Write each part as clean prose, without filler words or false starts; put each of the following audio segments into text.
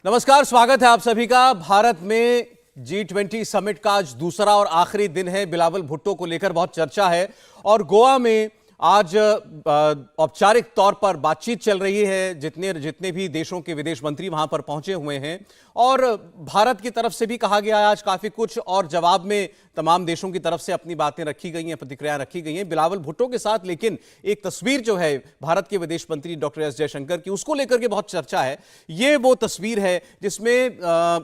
नमस्कार, स्वागत है आप सभी का। भारत में G20 समिट का आज दूसरा और आखिरी दिन है। बिलावल भुट्टो को लेकर बहुत चर्चा है और गोवा में आज औपचारिक तौर पर बातचीत चल रही है। जितने भी देशों के विदेश मंत्री वहां पर पहुंचे हुए हैं और भारत की तरफ से भी कहा गया है आज काफी कुछ, और जवाब में तमाम देशों की तरफ से अपनी बातें रखी गई हैं, प्रतिक्रियाएं रखी गई हैं बिलावल भुट्टो के साथ। लेकिन एक तस्वीर जो है भारत के विदेश मंत्री डॉक्टर एस जयशंकर की, उसको लेकर के बहुत चर्चा है। ये वो तस्वीर है जिसमें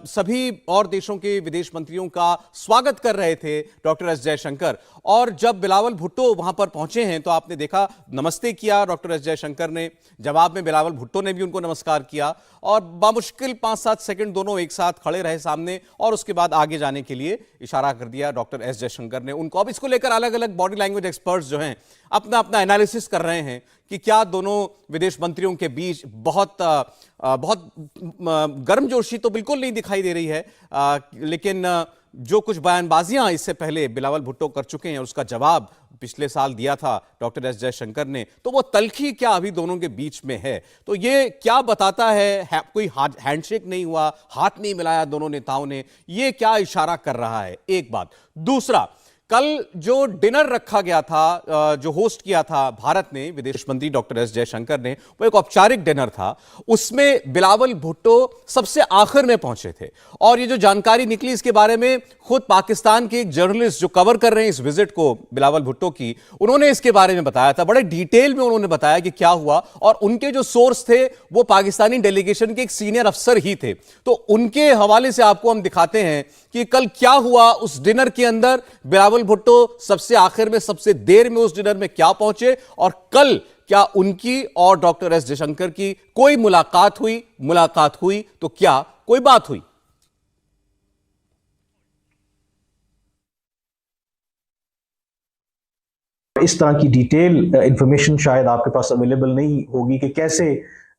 सभी और देशों के विदेश मंत्रियों का स्वागत कर रहे थे डॉक्टर एस जयशंकर, और जब बिलावल भुट्टो वहां पर पहुंचे हैं तो आपने देखा नमस्ते किया डॉक्टर एस जयशंकर ने, जवाब में बिलावल भुट्टो ने भी उनको नमस्कार किया और बामुश्किल 5-7 सेकंड दोनों एक साथ खड़े रहे सामने, और उसके बाद आगे जाने के लिए इशारा कर दिया डॉक्टर एस जयशंकर ने उनको। अब इसको लेकर अलग अलग बॉडी लैंग्वेज एक्सपर्ट्स जो हैं अपना अपना एनालिसिस कर रहे हैं कि क्या दोनों विदेश मंत्रियों के बीच बहुत गर्मजोशी तो बिल्कुल नहीं दिखाई दे रही है, लेकिन जो कुछ बयानबाजियां इससे पहले बिलावल भुट्टो कर चुके हैं उसका जवाब पिछले साल दिया था डॉक्टर एस जयशंकर ने, तो वो तल्खी क्या अभी दोनों के बीच में है? तो ये क्या बताता है कोई हैंडशेक नहीं हुआ, हाथ नहीं मिलाया दोनों नेताओं ने, ये क्या इशारा कर रहा है? एक बात। दूसरा, कल जो डिनर रखा गया था, जो होस्ट किया था भारत ने, विदेश मंत्री डॉक्टर एस जयशंकर ने, वो एक औपचारिक डिनर था। उसमें बिलावल भुट्टो सबसे आखिर में पहुंचे थे और ये जो जानकारी निकली इसके बारे में खुद पाकिस्तान के एक जर्नलिस्ट जो कवर कर रहे हैं इस विजिट को बिलावल भुट्टो की, उन्होंने इसके बारे में बताया था। बड़े डिटेल में उन्होंने बताया कि क्या हुआ, और उनके जो सोर्स थे वो पाकिस्तानी डेलीगेशन के एक सीनियर अफसर ही थे। तो उनके हवाले से आपको हम दिखाते हैं कि कल क्या हुआ उस डिनर के अंदर। बिलावल भुट्टो सबसे आखिर में, सबसे देर में उस डिनर में क्या पहुंचे, और कल क्या उनकी और डॉक्टर एस जयशंकर की कोई मुलाकात हुई तो क्या कोई बात हुई? इस तरह की डिटेल इंफॉर्मेशन शायद आपके पास अवेलेबल नहीं होगी कि कैसे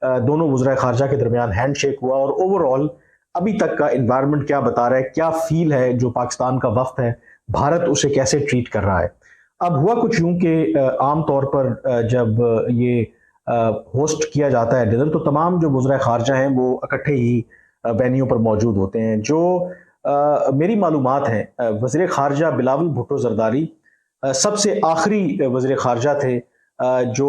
दोनों वज़राए खारजा के दरमियान हैंडशेक हुआ और ओवरऑल अभी तक का एनवायरनमेंट क्या बता रहा है, क्या फील है जो पाकिस्तान का वफ्द है, भारत उसे कैसे ट्रीट कर रहा है। अब हुआ कुछ यूं कि आमतौर पर जब ये होस्ट किया जाता है डिनर, तो तमाम जो वज़राए खारजा हैं वो इकट्ठे ही वेन्यू पर मौजूद होते हैं। जो मेरी मालूमात हैं, वज़ीर खारजा बिलावल भुट्टो ज़रदारी सबसे आखिरी वज़ीर खारजा थे जो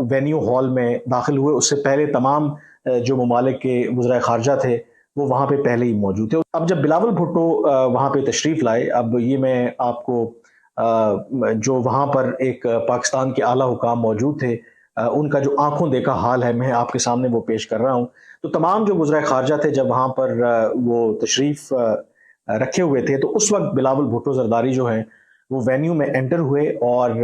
वेन्यू हॉल में दाखिल हुए। उससे पहले तमाम जो ममालिक के वज़ीर खारजा थे वो वहाँ पे पहले ही मौजूद थे। अब जब बिलावल भुट्टो वहाँ पे तशरीफ़ लाए, अब ये मैं आपको जो वहाँ पर एक पाकिस्तान के आला हुकाम मौजूद थे उनका जो आंखों देखा हाल है मैं आपके सामने वो पेश कर रहा हूँ। तो तमाम जो वज़ीर खारजा थे जब वहाँ पर वो तशरीफ़ रखे हुए थे, तो उस वक्त बिलावल भुट्टो ज़रदारी जो हैं वो वेन्यू में एंटर हुए और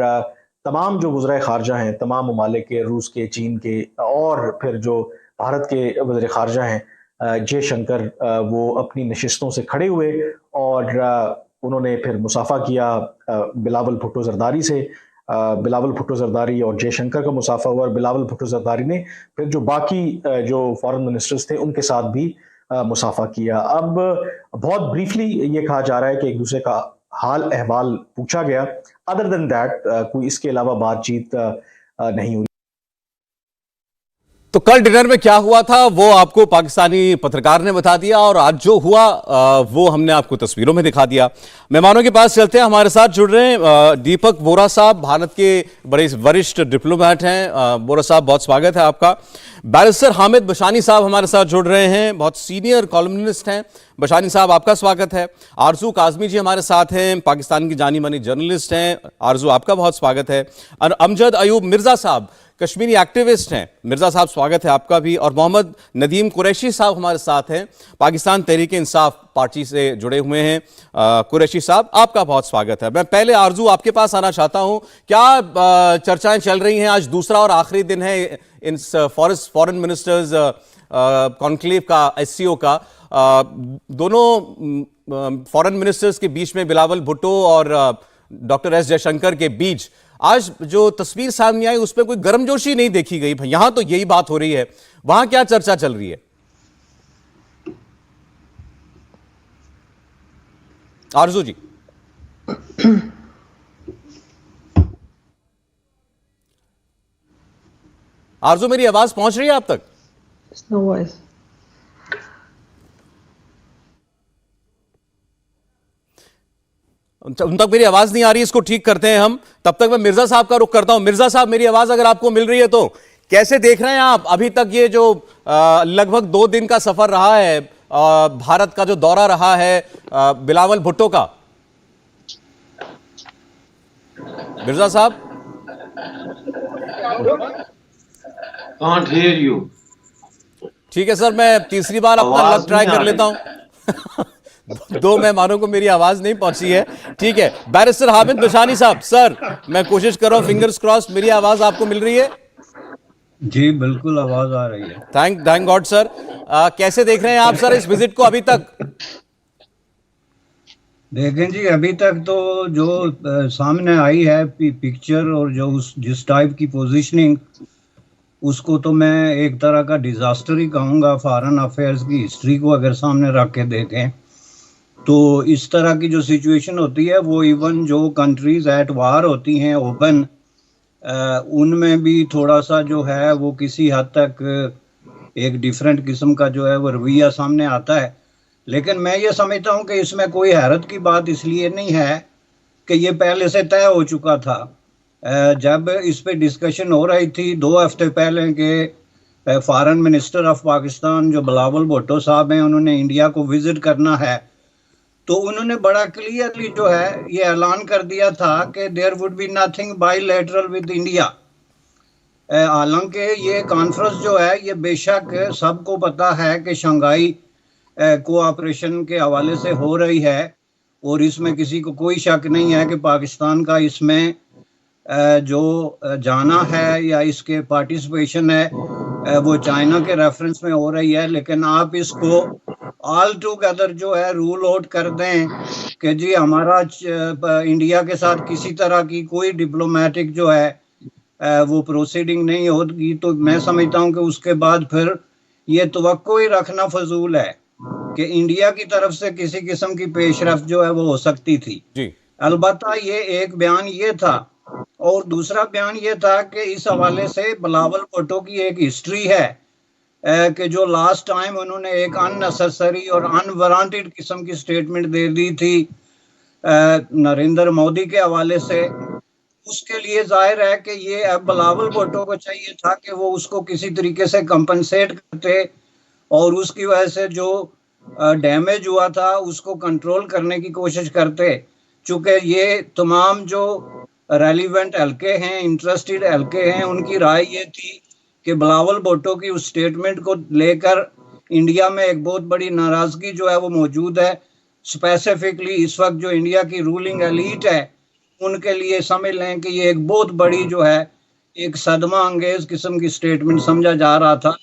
तमाम जो वज़ीर खारजा हैं, तमाम ममालिक के, रूस के, चीन के, और फिर जो भारत के वज़ीर खारजा हैं जयशंकर, वो अपनी नशिस्तों से खड़े हुए और उन्होंने फिर मुसाफा किया बिलावल भुट्टो ज़रदारी से। बिलावल भुट्टो ज़रदारी और जयशंकर का मुसाफा हुआ, और बिलावल भुट्टो ज़रदारी ने फिर जो बाकी जो फॉरेन मिनिस्टर्स थे उनके साथ भी मुसाफा किया। अब बहुत ब्रीफली ये कहा जा रहा है कि एक दूसरे का हाल अहवाल पूछा गया। अदर देन दैट कोई इसके अलावा बातचीत नहीं हुई। तो कल डिनर में क्या हुआ था वो आपको पाकिस्तानी पत्रकार ने बता दिया, और आज जो हुआ वो हमने आपको तस्वीरों में दिखा दिया। मेहमानों के पास चलते हैं। हमारे साथ जुड़ रहे हैं दीपक बोरा साहब, भारत के बड़े वरिष्ठ डिप्लोमेट हैं। बोरा साहब, बहुत स्वागत है आपका। बैरिस्टर हामिद बशानी साहब हमारे साथ जुड़ रहे हैं, बहुत सीनियर कॉलमनिस्ट हैं। बशानी साहब, आपका स्वागत है। आरजू काजमी जी हमारे साथ हैं, पाकिस्तान की जानी मानी जर्नलिस्ट हैं। आरजू, आपका बहुत स्वागत है। और अमजद अयूब मिर्जा साहब, कश्मीरी एक्टिविस्ट हैं। मिर्जा साहब, स्वागत है आपका भी। और मोहम्मद नदीम कुरैशी साहब हमारे साथ हैं, पाकिस्तान तहरीक इंसाफ पार्टी से जुड़े हुए हैं। कुरैशी साहब, आपका बहुत स्वागत है। मैं पहले आरजू आपके पास आना चाहता हूं, क्या चर्चाएं चल रही हैं? आज दूसरा और आखिरी दिन है इन फॉरेन मिनिस्टर्स कॉन्क्लेव का, एससीओ का। दोनों फॉरेन मिनिस्टर्स के बीच में, बिलावल भुट्टो और डॉक्टर एस जयशंकर के बीच आज जो तस्वीर सामने आई उसमें कोई गर्मजोशी नहीं देखी गई। यहां तो यही बात हो रही है, वहां क्या चर्चा चल रही है? आरजू जी। आरजू, मेरी आवाज पहुंच रही है आप तक? No voice. उन तक मेरी आवाज नहीं आ रही, इसको ठीक करते हैं हम। तब तक मैं मिर्जा साहब का रुख करता हूं। मिर्जा साहब, मेरी आवाज अगर आपको मिल रही है तो कैसे देख रहे हैं आप अभी तक ये जो लगभग 2 दिन का सफर रहा है, भारत का जो दौरा रहा है बिलावल भुट्टो का? मिर्जा साहब, Can't hear you. ठीक है सर, मैं तीसरी बार अपना आवाज लक ट्राई नहीं कर आ लेता हूं। 2 मेहमानों को मेरी आवाज नहीं पहुंची है। ठीक है, बैरिस्टर हामिद बशानी साहब, सर मैं कोशिश कर रहा हूं, फिंगर्स क्रॉस्ड, मेरी आवाज आपको मिल रही है? जी बिल्कुल आवाज आ रही है। Thank God sir. कैसे देख रहे हैं आप सर इस विजिट को अभी तक? देखें जी, अभी तक तो जो सामने आई है पिक्चर और जो जिस टाइप की पोजीशनिंग, उसको तो मैं एक तरह का डिजास्टर ही कहूँगा। फॉरेन अफेयर्स की हिस्ट्री को अगर सामने रख के देखें तो इस तरह की जो सिचुएशन होती है वो इवन जो कंट्रीज एट वार होती हैं ओपन, उनमें भी थोड़ा सा जो है वो किसी हद तक एक डिफरेंट किस्म का जो है वो रवैया सामने आता है। लेकिन मैं ये समझता हूँ कि इसमें कोई हैरत की बात इसलिए नहीं है कि ये पहले से तय हो चुका था। जब इस पे डिस्कशन हो रही थी 2 हफ्ते पहले के फॉरेन मिनिस्टर ऑफ पाकिस्तान जो बिलावल भुट्टो साहब हैं, उन्होंने इंडिया को विजिट करना है, तो उन्होंने बड़ा क्लियरली जो है ये ऐलान कर दिया था कि there would be nothing bilateral with India. हालांकि ये कॉन्फ्रेंस जो है ये बेशक सबको पता है कि शंघाई कोऑपरेशन के हवाले से हो रही है और इसमें किसी को कोई शक नहीं है कि पाकिस्तान का इसमें जो जाना है या इसके पार्टिसिपेशन है वो चाइना के रेफरेंस में हो रही है। लेकिन आप इसको ऑल टुगेदर जो है रूल आउट कर दें कि जी हमारा इंडिया के साथ किसी तरह की कोई डिप्लोमेटिक जो है वो प्रोसीडिंग नहीं होगी, तो मैं समझता हूं कि उसके बाद फिर ये तवक्को ही रखना फजूल है कि इंडिया की तरफ से किसी किस्म की पेशरफ्त जो है वो हो सकती थी जी। अलबत्ता ये एक बयान ये था, और दूसरा बयान ये था कि इस हवाले से बिलावल भुट्टो की एक हिस्ट्री है कि जो लास्ट टाइम उन्होंने एक अननेसेसरी और अनवारंटेड किस्म की स्टेटमेंट दे दी थी नरेंद्र मोदी के हवाले से। उसके लिए जाहिर है कि ये अब बिलावल भुट्टो को चाहिए था कि वो उसको किसी तरीके से कंपनसेट करते और उसकी वजह से जो डैमेज हुआ था उसको कंट्रोल करने की कोशिश करते। चूंकि ये तमाम जो रेलिवेंट हल्के हैं, इंटरेस्टेड हल्के हैं, उनकी राय ये थी कि बिलावल भुट्टो की उस स्टेटमेंट को लेकर इंडिया में एक बहुत बड़ी नाराजगी जो है वो मौजूद है। स्पेसिफिकली इस वक्त जो इंडिया की रूलिंग एलीट है उनके लिए समझ लें कि ये एक बहुत बड़ी जो है एक सदमा अंगेज किस्म की स्टेटमेंट समझा जा रहा था।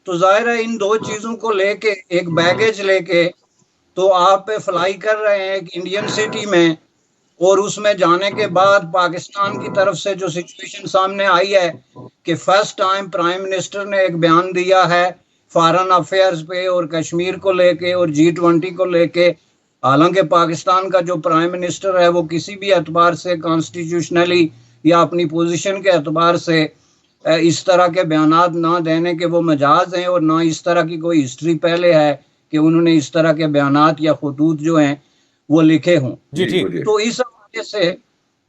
तो जाहिर है इन 2 चीज़ों को लेके एक बैगेज लेके तो आप फ्लाई कर रहे हैं एक इंडियन सिटी में, और उसमें जाने के बाद पाकिस्तान की तरफ से जो सिचुएशन सामने आई है कि फर्स्ट टाइम प्राइम मिनिस्टर ने एक बयान दिया है फॉरेन अफेयर्स पे और कश्मीर को लेके और G20 को लेके। हालांकि पाकिस्तान का जो प्राइम मिनिस्टर है वो किसी भी एतबार से कॉन्स्टिट्यूशनली या अपनी पोजीशन के एतबार से इस तरह के बयानात ना देने के वो मजाज हैं, और ना इस तरह की कोई हिस्ट्री पहले है कि उन्होंने इस तरह के बयानात या खतूत जो हैं वो लिखे हों। जी ठीक। तो इस हवाले से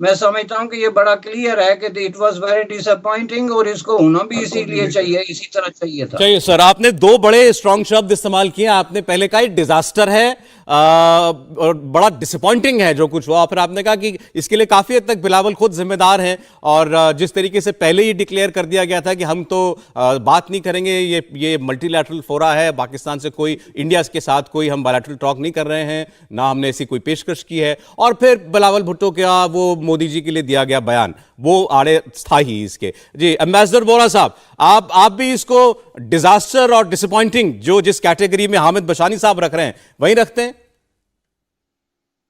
मैं समझता हूँ कि ये बड़ा क्लियर है कि इट वाज वेरी डिसअपॉइंटिंग, और इसको होना भी इसीलिए चाहिए, इसी तरह चाहिए था। चाहिए सर, आपने 2 बड़े स्ट्रॉन्ग शब्द इस्तेमाल किए। आपने पहले कहा डिजास्टर है और बड़ा डिसअपॉइंटिंग है जो कुछ हुआ, फिर आपने कहा कि इसके लिए काफी हद तक बिलावल खुद जिम्मेदार हैं, और जिस तरीके से पहले ही डिक्लेयर कर दिया गया था कि हम तो बात नहीं करेंगे, ये मल्टीलैटरल फोरा है, पाकिस्तान से कोई, इंडिया के साथ कोई हम बायलैटरल टॉक नहीं कर रहे हैं, ना हमने ऐसी कोई पेशकश की है। और फिर बिलावल भुट्टो का वो मोदी जी के लिए दिया गया बयान, वो आड़े था ही इसके। जी एम्बेसडर बोरा साहब, आप भी इसको डिजास्टर और डिसअपॉइंटिंग जो जिस कैटेगरी में हामिद बशानी साहब रख रहे हैं वही रखते हैं?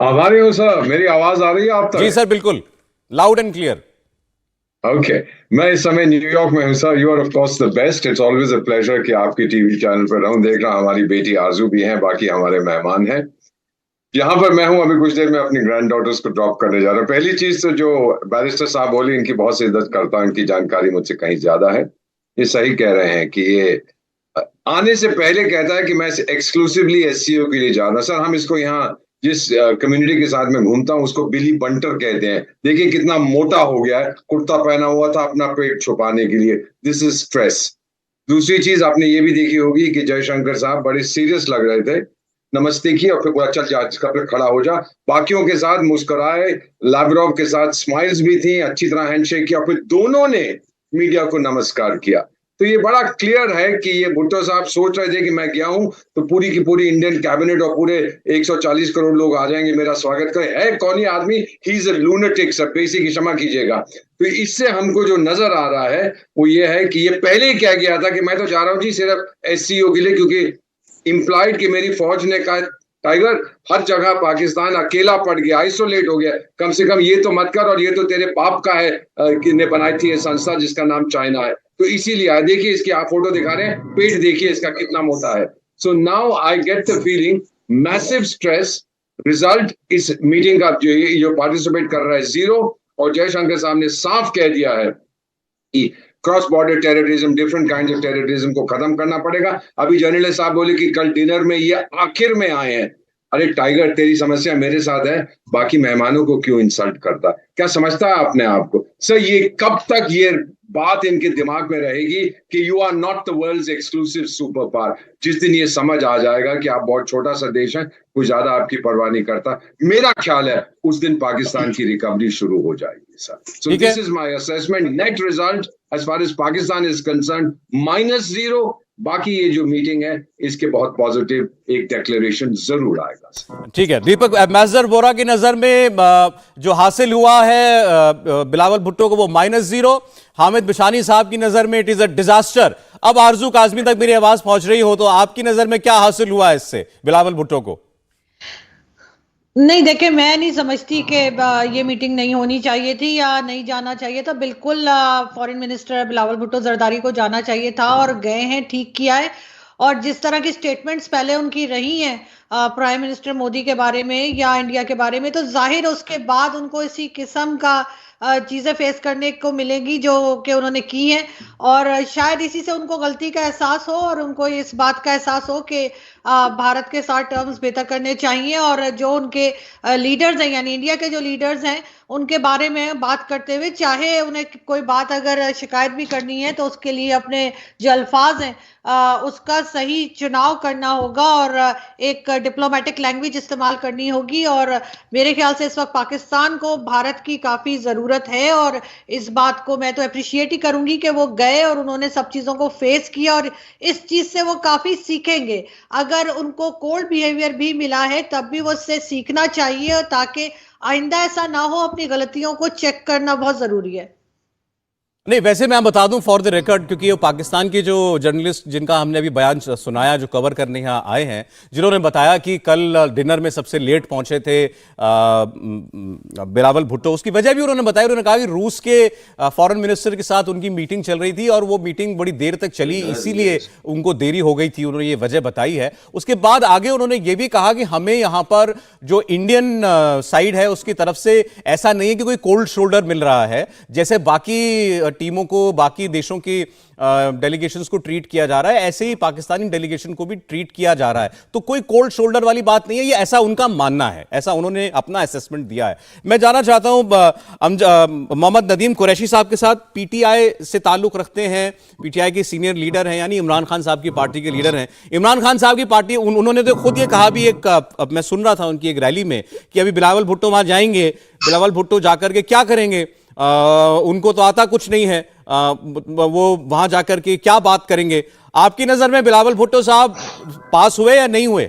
आभारी हूँ सर। मेरी आवाज आ रही है आप तक? जी सर, बिल्कुल लाउड एंड क्लियर। ओके, मैं इस समय न्यूयॉर्क में हूँ sir. You are of course the best. It's always a pleasure कि आपकी टीवी चैनल पर रहूं। देख रहा हमारी बेटी आरजू भी हैं, बाकी हमारे मेहमान हैं। यहाँ पर मैं हूँ, अभी कुछ देर में अपनी ग्रैंड डॉटर्स को ड्रॉप करने जा रहा हूँ। पहली चीज तो जो बैरिस्टर साहब बोली, इनकी बहुत सी इज्जत करता हूँ, इनकी जानकारी मुझसे कहीं ज्यादा है। ये सही कह रहे हैं कि ये आने से पहले कहता है कि मैं एक्सक्लूसिवली SCO के लिए जा रहा हूं। सर हम इसको यहाँ जिस कम्युनिटी के साथ मैं घूमता हूँ उसको बिली बंटर कहते हैं। देखिए कितना मोटा हो गया है, कुर्ता पहना हुआ था अपना पेट छुपाने के लिए। This is stress. दूसरी चीज आपने ये भी देखी होगी कि जयशंकर साहब बड़े सीरियस लग रहे थे, नमस्ते की और फिर बोला चल जा, फिर खड़ा हो जा, बाकियों के साथ मुस्कुराए, लावरोव के साथ स्माइल्स भी थी, अच्छी तरह हैंडशेक किया, फिर दोनों ने मीडिया को नमस्कार किया। तो ये बड़ा क्लियर है कि ये भुट्टो साहब सोच रहे थे कि मैं गया हूं तो पूरी की पूरी इंडियन कैबिनेट और पूरे 140 करोड़ लोग आ जाएंगे, मेरा स्वागत करें। है कौन ये आदमी? ही इज अ लूनेटिक, सब बेसिक, क्षमा कीजिएगा। तो इससे हमको जो नजर आ रहा है वो ये है कि ये पहले ही कह गया था कि मैं तो जा रहा हूं जी सिर्फ SCO के लिए, क्योंकि इंप्लाइड कि मेरी फौज ने कहा टाइगर हर जगह पाकिस्तान अकेला पड़ गया, आइसोलेट हो गया, कम से कम ये तो मत कर, और ये तो तेरे पाप का है कि ने बनाई थी ये संस्था जिसका नाम चाइना है। तो इसीलिए देखिए इसकी आप फोटो दिखा रहे हैं, पेट देखिए इसका कितना मोटा है। So now I get the feeling massive stress. Result इस मीटिंग का जो पार्टिसिपेट कर रहा है 0, और जयशंकर साहब ने साफ कह दिया है कि cross border terrorism, different kind of terrorism को खत्म करना पड़ेगा। अभी जर्नलिस्ट साहब बोले कि कल डिनर में ये आखिर में आए हैं। अरे टाइगर, तेरी समस्या मेरे साथ है, बाकी मेहमानों को क्यों इंसल्ट करता? क्या समझता है अपने आप को? सर ये कब तक ये बात इनके दिमाग में रहेगी कि you are not the world's exclusive super power? जिस दिन ये समझ आ जाएगा कि आप बहुत छोटा सा देश है, कोई ज्यादा आपकी परवाह नहीं करता, मेरा ख्याल है उस दिन पाकिस्तान की रिकवरी शुरू हो जाएगी sir. So this is my assessment. Net result as far as Pakistan is concern -0। बाकी ये जो मीटिंग है इसके बहुत पॉजिटिव एक डिक्लेरेशन जरूर आएगा। ठीक है दीपक, एम्बेसडर वोरा की नजर में जो हासिल हुआ है बिलावल भुट्टो को वो -0, हामिद बिशानी साहब की नजर में इट इज अ डिजास्टर। अब आरजू काजमी तक मेरी आवाज पहुंच रही हो तो आपकी नजर में क्या हासिल हुआ है इससे बिलावल भुट्टो को? नहीं देखिए, मैं नहीं समझती कि ये मीटिंग नहीं होनी चाहिए थी या नहीं जाना चाहिए था। बिल्कुल फॉरेन मिनिस्टर बिलावल भुट्टो जरदारी को जाना चाहिए था और गए हैं, ठीक किया है। और जिस तरह की स्टेटमेंट्स पहले उनकी रही हैं प्राइम मिनिस्टर मोदी के बारे में या इंडिया के बारे में, तो जाहिर उसके बाद उनको इसी किस्म का चीज़ें फेस करने को मिलेंगी जो कि उन्होंने की हैं। और शायद इसी से उनको गलती का एहसास हो और उनको इस बात का एहसास हो कि भारत के साथ टर्म्स बेहतर करने चाहिए। और जो उनके लीडर्स हैं, यानी इंडिया के जो लीडर्स हैं, उनके बारे में बात करते हुए, चाहे उन्हें कोई बात अगर शिकायत भी करनी है तो उसके लिए अपने जो अल्फाज हैं उसका सही चुनाव करना होगा और एक डिप्लोमेटिक लैंग्वेज इस्तेमाल करनी होगी। और मेरे ख्याल से इस वक्त पाकिस्तान को भारत की काफ़ी ज़रूरत है और इस बात को मैं तो अप्रिशिएट ही करूंगी कि वो गए और उन्होंने सब चीज़ों को फेस किया और इस चीज़ से वो काफ़ी सीखेंगे। अगर उनको कोल्ड बिहेवियर भी मिला है तब भी वो उससे सीखना चाहिए ताकि आइंदा ऐसा ना हो। अपनी गलतियों को चेक करना बहुत ज़रूरी है। नहीं, वैसे मैं बता दूं फॉर द रिकॉर्ड, क्योंकि ये पाकिस्तान के जो जर्नलिस्ट जिनका हमने अभी बयान सुनाया, जो कवर करने यहाँ आए हैं, जिन्होंने बताया कि कल डिनर में सबसे लेट पहुंचे थे बिलावल भुट्टो, उसकी वजह भी उन्होंने बताया। उन्होंने कहा कि रूस के फॉरेन मिनिस्टर के साथ उनकी मीटिंग चल रही थी और वो मीटिंग बड़ी देर तक चली, इसीलिए उनको देरी हो गई थी। उन्होंने ये वजह बताई है। उसके बाद आगे उन्होंने ये भी कहा कि हमें यहाँ पर जो इंडियन साइड है उसकी तरफ से ऐसा नहीं है कि कोई कोल्ड शोल्डर मिल रहा है, जैसे बाकी टीमों को, बाकी देशों की डेलीगेशंस को ट्रीट किया जा रहा है, ऐसे ही पाकिस्तानी डेलीगेशन को भी ट्रीट किया जा रहा है। तो कोई कोल्ड शोल्डर वाली बात नहीं है, ये ऐसा उनका मानना है, ऐसा उन्होंने अपना असेसमेंट दिया है। मैं जानना चाहता हूं मोहम्मद नदीम कुरैशी साहब के साथ, पीटीआई से ताल्लुक रखते हैं, पीटीआई के सीनियर लीडर हैं, यानी इमरान खान साहब की पार्टी के लीडर हैं। इमरान खान साहब की पार्टी, उन्होंने तो खुद ये कहा भी, अब मैं सुन रहा था उनकी एक रैली में कि अभी बिलावल भुट्टो वहां जाएंगे, बिलावल भुट्टो जाकर के क्या करेंगे, उनको तो आता कुछ नहीं है, वो वहां जाकर के क्या बात करेंगे। आपकी नजर में बिलावल भुट्टो साहब पास हुए या नहीं हुए?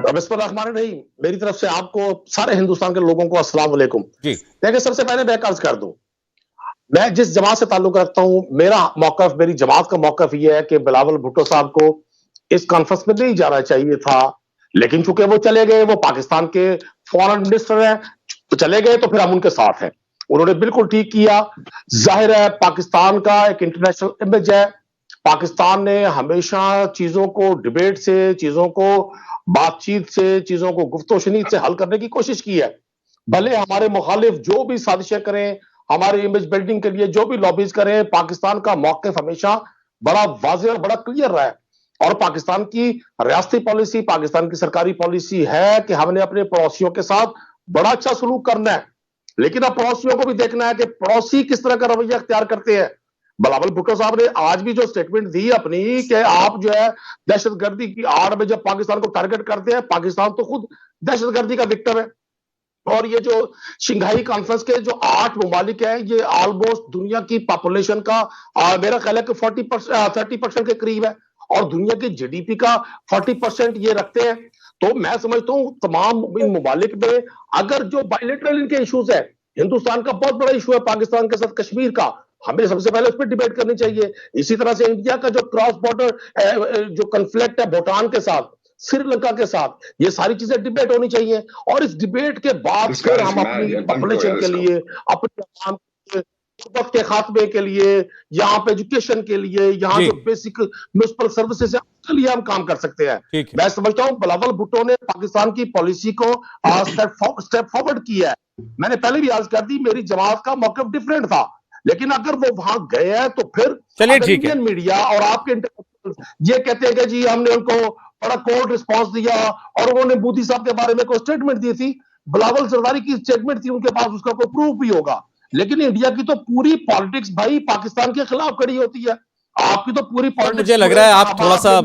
बिस्मिल्लाहिर्रहमानिर्रहीम। मेरी तरफ से आपको, सारे हिंदुस्तान के लोगों को अस्सलाम वालेकुम जी। देखिए, सबसे पहले मैं अर्ज कर दूं, मैं जिस जमात से ताल्लुक रखता हूं, मेरा मौकफ, मेरी जमात का मौकफ यह है कि बिलावल भुट्टो साहब को इस कॉन्फ्रेंस में नहीं जाना चाहिए था, लेकिन चूंकि वो चले गए, वो पाकिस्तान के फॉरेन मिनिस्टर हैं, तो चले गए तो फिर हम उनके साथ हैं। उन्होंने बिल्कुल ठीक किया। जाहिर है पाकिस्तान का एक इंटरनेशनल इमेज है, पाकिस्तान ने हमेशा चीजों को डिबेट से, चीजों को बातचीत से, चीजों को गुफ्तगू से हल करने की कोशिश की है। भले हमारे मुखालिफ जो भी साजिशें करें, हमारे इमेज बिल्डिंग के लिए जो भी लॉबीज करें, पाकिस्तान का मौक़िफ़ हमेशा बड़ा वाज़ेह और बड़ा क्लियर रहा है। और पाकिस्तान की रियासती पॉलिसी, पाकिस्तान की सरकारी पॉलिसी है कि हमने अपने पड़ोसियों के साथ बड़ा अच्छा सलूक करना है, लेकिन अब पड़ोसियों को भी देखना है कि पड़ोसी किस तरह का रवैया अख्तियार करते हैं। बिलावल भुट्टो साहब ने आज भी जो स्टेटमेंट दी अपनी कि आप जो है दहशतगर्दी की आड़ में जब पाकिस्तान को टारगेट करते हैं, पाकिस्तान तो खुद दहशतगर्दी का विक्टिम है। और ये जो शंघाई कॉन्फ्रेंस के जो 8 ममालिक हैं, ये ऑलमोस्ट दुनिया की पॉपुलेशन का मेरा ख्याल है कि 30% के करीब है, और दुनिया की जीडीपी का 40% ये रखते हैं। तो मैं समझता हूं तमाम इन ममालिक में अगर जो बायलेटरल इनके इश्यूज है, हिंदुस्तान का बहुत बड़ा इशू है पाकिस्तान के साथ कश्मीर का, हमें सबसे पहले उस पर डिबेट करनी चाहिए। इसी तरह से इंडिया का जो क्रॉस बॉर्डर जो कन्फ्लिक्ट है भूटान के साथ, श्रीलंका के साथ, ये सारी चीजें डिबेट होनी चाहिए, और इस डिबेट के बाद फिर हम अपनी पॉपुलेशन के लिए, अपने आवाम के गुर्बत के खात्मे के लिए, यहाँ पे एजुकेशन के लिए, यहाँ जो बेसिक म्युनिसिपल सर्विसेज है उसके लिए हम काम कर सकते हैं। मैं समझता हूँ बिलावल भुट्टो ने पाकिस्तान की पॉलिसी को स्टेप फॉरवर्ड किया है। मैंने पहले भी अर्ज कर दी, मेरी जमात का मौक़िफ़ डिफरेंट था, लेकिन अगर वो वहां गए हैं तो फिर इंडियन मीडिया और आपके इंटरनेशनल ये कहते हैं कि जी हमने उनको बड़ा कोल्ड रिस्पांस दिया, और उन्होंने मोदी साहब के बारे में कोई स्टेटमेंट दी थी, बिलावल जरदारी की स्टेटमेंट थी उनके पास, उसका कोई प्रूफ भी होगा, लेकिन इंडिया की तो पूरी पॉलिटिक्स भाई पाकिस्तान के खिलाफ खड़ी होती है। आपकी तो पूरी पॉलिटिक्स, मुझे लग रहा है आप थोड़ा सा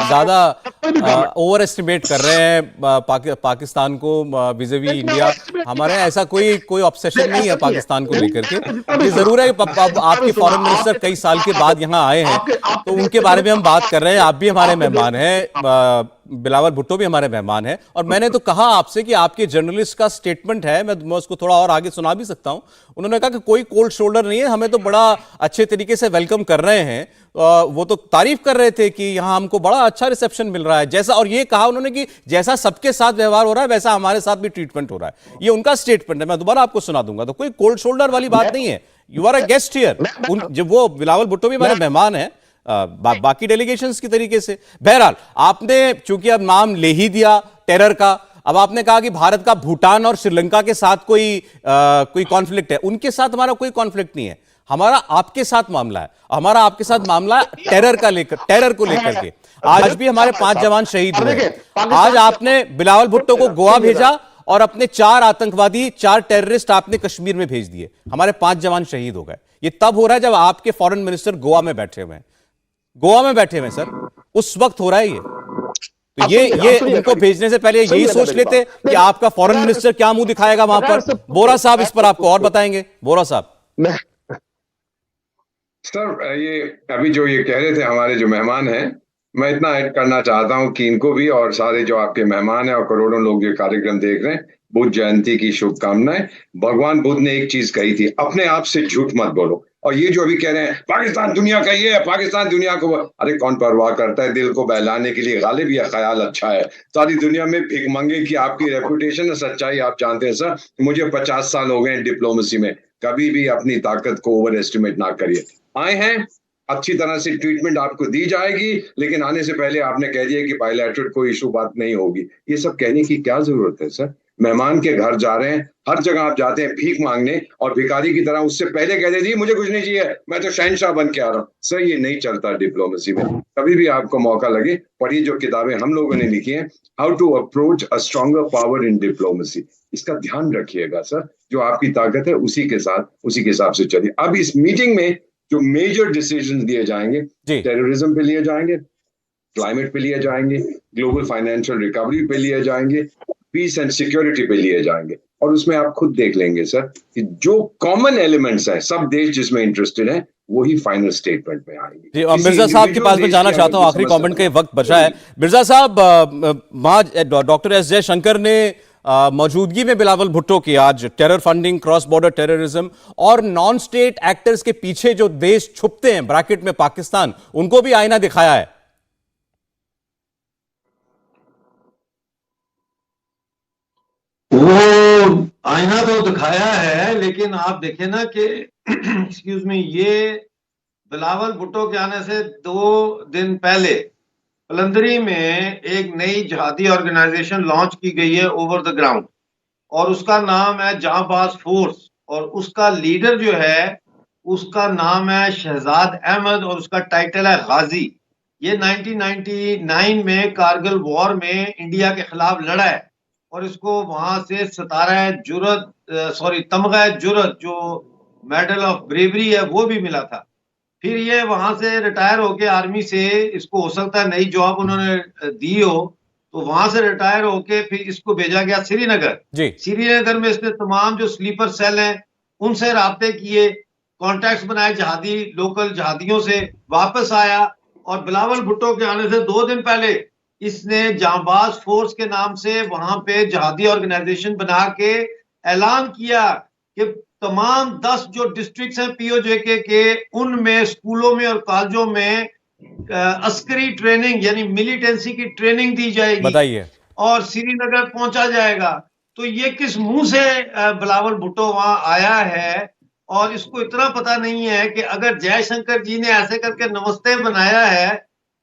ज्यादा ओवर एस्टिमेट कर रहे हैं पाकिस्तान को विज़ेवी इंडिया। हमारे ऐसा कोई ऑब्सेशन नहीं है पाकिस्तान को लेकर के। ये जरूर है कि आपके फॉरेन मिनिस्टर कई साल के बाद यहाँ आए हैं, तो उनके बारे में हम बात कर रहे हैं। आप भी हमारे मेहमान हैं, बिलावल भुट्टो भी हमारे मेहमान हैं, और मैंने तो कहा आपसे कि आपके जर्नलिस्ट का स्टेटमेंट है, मैं उसको थोड़ा और आगे सुना भी सकता हूं। उन्होंने कहा कि कोई कोल्ड शोल्डर नहीं है, हमें तो बड़ा अच्छे तरीके से वेलकम कर रहे हैं। वो तो तारीफ कर रहे थे कि यहां हमको बड़ा अच्छा रिसेप्शन मिल रहा है जैसा, और ये कहा उन्होंने कि जैसा सबके साथ व्यवहार हो रहा है वैसा हमारे साथ भी ट्रीटमेंट हो रहा है। ये उनका स्टेटमेंट है, मैं दोबारा आपको सुना दूंगा। तो कोई कोल्ड शोल्डर वाली बात नहीं है। You are a guest here. जब वो बिलावल भुट्टो भी हमारे मेहमान हैं बाकी डेलीगेशंस की तरीके से। बहरहाल आपने चूंकि अब नाम ले ही दिया टेरर का, अब आपने कहा कि भारत का भूटान और श्रीलंका के साथ कोई कॉन्फ्लिक्ट है। उनके साथ हमारा कोई कॉन्फ्लिक्ट नहीं है, हमारा आपके साथ मामला है। हमारा आपके साथ मामला टेरर को लेकर के। आज भी हमारे 5 जवान शहीद हुए। आज आपने बिलावल भुट्टो को गोवा भेजा और अपने 4 आतंकवादी, 4 टेररिस्ट आपने कश्मीर में भेज दिए। हमारे 5 जवान शहीद हो गए। ये तब हो रहा है जब आपके फॉरेन मिनिस्टर गोवा में बैठे हुए हैं। सर, उस वक्त हो रहा है ये। तो ये उनको भेजने से पहले यही सोच लेते कि आपका फॉरेन मिनिस्टर क्या मुंह दिखाएगा वहां पर। बोरा साहब इस पर आपको और बताएंगे। बोरा साहब। सर, ये अभी जो ये कह रहे थे हमारे जो मेहमान हैं, मैं इतना ऐड करना चाहता हूं कि इनको भी और सारे जो आपके मेहमान हैं और करोड़ों लोग जो कार्यक्रम देख रहे हैं, बुद्ध जयंती की शुभकामनाएं। भगवान बुद्ध ने एक चीज कही थी, अपने आप से झूठ मत बोलो। और ये जो अभी कह रहे हैं पाकिस्तान दुनिया का ये है, पाकिस्तान दुनिया को, अरे कौन परवाह करता है, दिल को बहलाने के लिए गालिब या ख्याल अच्छा है। सारी दुनिया में भिखमंगे की आपकी रेपुटेशन है, सच्चाई आप जानते हैं सर। मुझे 50 साल हो गए हैं डिप्लोमेसी में, कभी भी अपनी ताकत को ओवर एस्टिमेट ना करिए। आए हैं, अच्छी तरह से ट्रीटमेंट आपको दी जाएगी, लेकिन आने से पहले आपने कह दिया कि बायलैटरल कोई इशू बात नहीं होगी। ये सब कहने की क्या जरूरत है सर? मेहमान के घर जा रहे हैं, हर जगह आप जाते हैं भीख मांगने, और भिखारी की तरह उससे पहले कह देती मुझे कुछ नहीं चाहिए, मैं तो शहंशाह बन के आ रहा हूं। सर, ये नहीं चलता डिप्लोमेसी में। कभी भी आपको मौका लगे, पढ़िए जो किताबें हम लोगों ने लिखी हैं, how to approach a stronger power in diplomacy. इसका ध्यान रखिएगा सर। जो आपकी ताकत है उसी के हिसाब से चलिए। अब इस मीटिंग में जो मेजर डिसीजन लिए जाएंगे, टेररिज्म पे लिए जाएंगे, क्लाइमेट पे लिए जाएंगे, ग्लोबल फाइनेंशियल रिकवरी पे लिए जाएंगे, पीस एंड सिक्योरिटी पे लिए जाएंगे। और उसमें आप खुद देख लेंगे सर कि जो कॉमन एलिमेंट्स हैं, सब देश जिसमें इंटरेस्टेड हैं, वही फाइनल स्टेटमेंट में आएंगे। जी, मिर्जा साहब के पास में जाना चाहता हूं, आखिरी कमेंट का वक्त बचा है। मिर्जा साहब, डॉक्टर एस जयशंकर ने मौजूदगी में बिलावल भुट्टो की आज terror funding, cross border terrorism और नॉन स्टेट एक्टर्स के पीछे जो देश छुपते हैं ब्रैकेट में पाकिस्तान, उनको भी आईना दिखाया है। वो आईना तो दिखाया है, लेकिन आप देखें ना कि एक्सक्यूज मी, ये बिलावल भुट्टो के आने से 2 दिन पहले कलंदरी में एक नई जिहादी ऑर्गेनाइजेशन लॉन्च की गई है ओवर द ग्राउंड, और उसका नाम है जांबाज फोर्स, और उसका लीडर जो है उसका नाम है शहजाद अहमद, और उसका टाइटल है गाजी। ये 1999 में कारगिल वॉर में इंडिया के खिलाफ लड़ा है और इसको वहां से तमगा जुरत जो मेडल ऑफ ब्रेवरी है वो भी मिला था। फिर ये वहां से रिटायर होके आर्मी से, इसको हो सकता है नई जॉब उन्होंने दी हो, तो वहां से रिटायर होके फिर इसको भेजा गया श्रीनगर। श्रीनगर में इसने तमाम जो स्लीपर सेल हैं उनसे राब्ते किए, कॉन्टैक्ट्स बनाए जिहादी, लोकल जिहादियों से, वापस आया और बिलावल भुट्टो के आने से 2 दिन पहले इसने जांबाज फोर्स के नाम से वहां पे जिहादी ऑर्गेनाइजेशन बना के ऐलान किया कि तमाम 10 जो डिस्ट्रिक्ट्स हैं पीओजेके के, उनमें स्कूलों में और कॉलेजों में अस्करी ट्रेनिंग यानी मिलिटेंसी की ट्रेनिंग दी जाएगी, बताइए, और श्रीनगर पहुंचा जाएगा। तो ये किस मुंह से बिलावल भुट्टो वहां आया है? और इसको इतना पता नहीं है कि अगर जयशंकर जी ने ऐसे करके नमस्ते बनाया है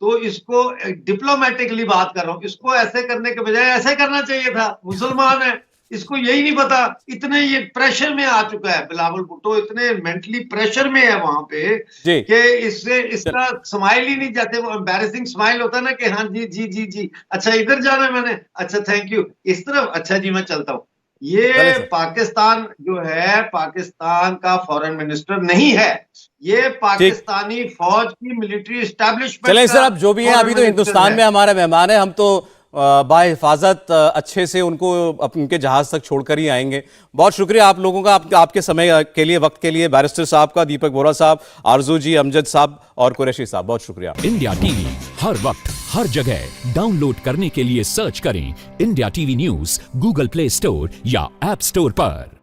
तो इसको डिप्लोमेटिकली बात कर रहा हूं, इसको ऐसे करने के बजाय ऐसे करना चाहिए था। मुसलमान है, इसको यही नहीं पता। इतने ये प्रेशर में आ चुका है बिलावल भुट्टो, इतने मेंटली प्रेशर में है वहां पे कि इससे इसका स्माइल ही नहीं जाते। वो एम्बैरेसिंग स्माइल होता है ना कि हाँ जी जी जी जी, अच्छा इधर जाना है मैंने, अच्छा थैंक यू, इस तरफ, अच्छा जी मैं चलता हूँ। ये पाकिस्तान जो है, पाकिस्तान का फॉरेन मिनिस्टर नहीं है, ये पाकिस्तानी फौज की मिलिट्री एस्टैब्लिशमेंट। चलें सर, अब जो भी है, अभी तो हिंदुस्तान में हमारे मेहमान है, हम तो बाहिफाजत अच्छे से उनको उनके जहाज तक छोड़कर ही आएंगे। बहुत शुक्रिया आप लोगों का, आपके समय के लिए, वक्त के लिए, बैरिस्टर साहब का, दीपक बोरा साहब, आरजू जी, अमजद साहब और कुरैशी साहब, बहुत शुक्रिया। इंडिया टीवी हर वक्त हर जगह डाउनलोड करने के लिए सर्च करें India TV news Google play store या ऐप स्टोर पर।